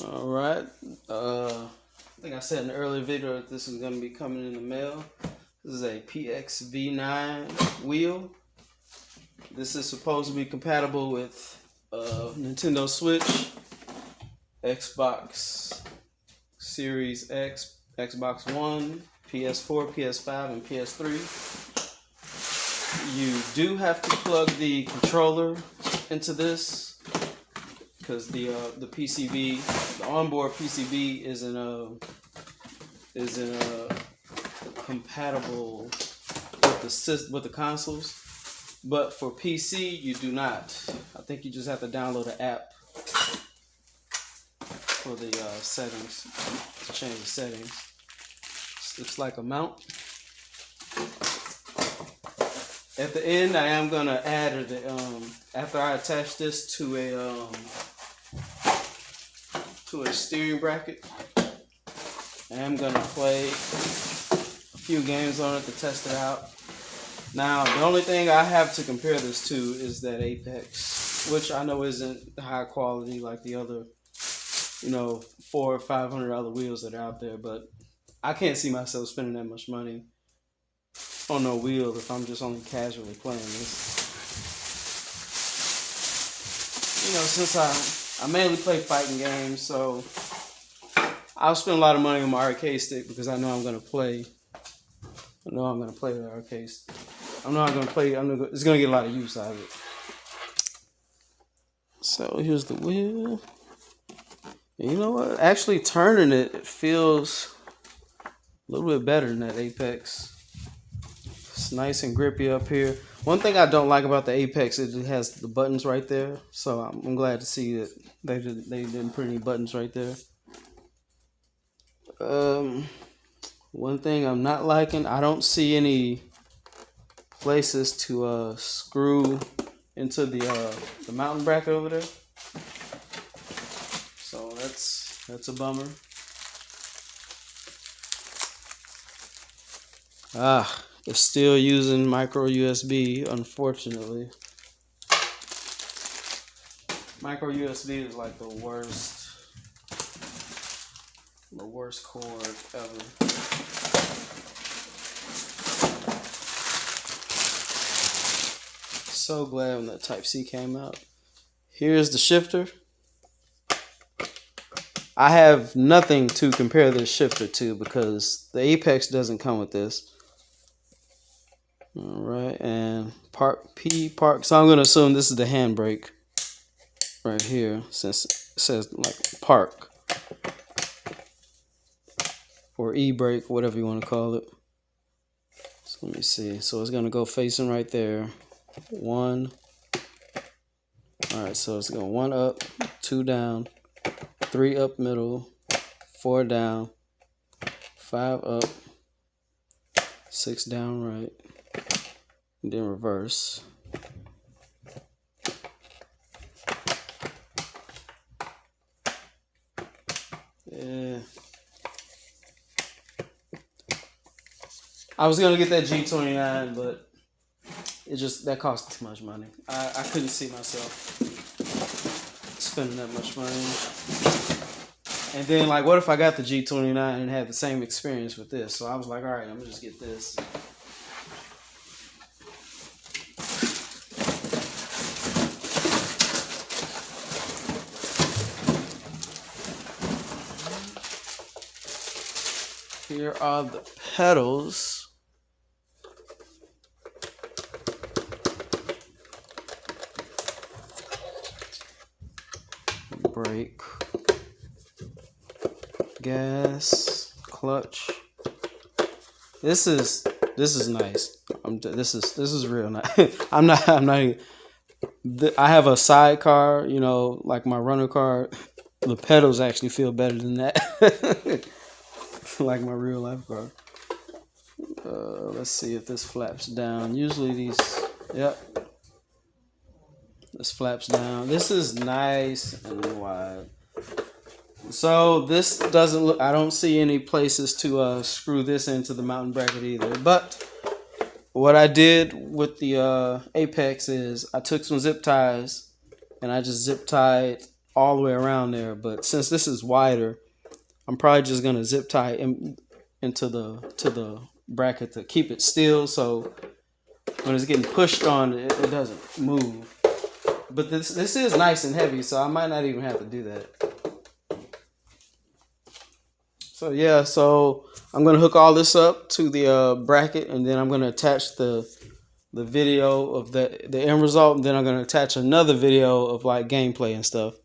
All right. I think I said in the earlier video that this is going to be coming in the mail. This is a PXV9 wheel. This is supposed to be compatible with Nintendo Switch, Xbox Series X, Xbox One, PS4, PS5, and PS3. You do have to plug the controller into this because the PCB, the onboard PCB, isn't compatible with the consoles. But for PC, you do not. I think you just have to download an app for the settings to change the settings. This looks like a mount. At the end, I am gonna add after I attach this to a steering bracket. I am gonna play a few games on it to test it out. Now, the only thing I have to compare this to is that Apex, which I know isn't high quality like the other, $400 or $500 wheels that are out there. But I can't see myself spending that much money on no wheel if I'm just only casually playing this. Since I mainly play fighting games, so I'll spend a lot of money on my arcade stick because I know I'm gonna play. I know I'm gonna play the arcade. I know I'm gonna play. It's gonna get a lot of use out of it. So here's the wheel. And you know what? Actually, turning it feels a little bit better than that Apex. It's nice and grippy up here. One thing I don't like about the Apex is it has the buttons right there. So I'm glad to see that they didn't put any buttons right there. One thing I'm not liking, I don't see any places to screw into the mountain bracket over there. So that's a bummer. It's still using micro USB, unfortunately. Micro USB is like the worst cord ever. So glad when that Type-C came out. Here's the shifter. I have nothing to compare this shifter to because the Apex doesn't come with this. Alright, and park. So I'm going to assume this is the handbrake right here since it says like park. Or e-brake, whatever you want to call it. So let me see. So it's going to go facing right there. 1. Alright, so it's going 1 up, 2 down, 3 up middle, 4 down, 5 up, 6 down right, and then reverse. Yeah. I was gonna get that G29, but that cost too much money. I couldn't see myself spending that much money. And then, like, what if I got the G29 and had the same experience with this? So I was like, all right, I'm gonna just get this. Here are the pedals. Brake, gas, clutch. This is nice. This is real nice. I'm not even, I have a sidecar, like my runner car. The pedals actually feel better than that. Like my real life car. Let's see if this flaps down. Usually these, yep. This flaps down. This is nice and wide. So this doesn't look, I don't see any places to screw this into the mountain bracket either. But what I did with the Apex is I took some zip ties and I just zip tied all the way around there. But since this is wider, I'm probably just gonna zip tie into the bracket to keep it still, so when it's getting pushed on, it doesn't move. But this is nice and heavy, so I might not even have to do that. So yeah, so I'm gonna hook all this up to the bracket, and then I'm gonna attach the video of the end result, and then I'm gonna attach another video of like gameplay and stuff.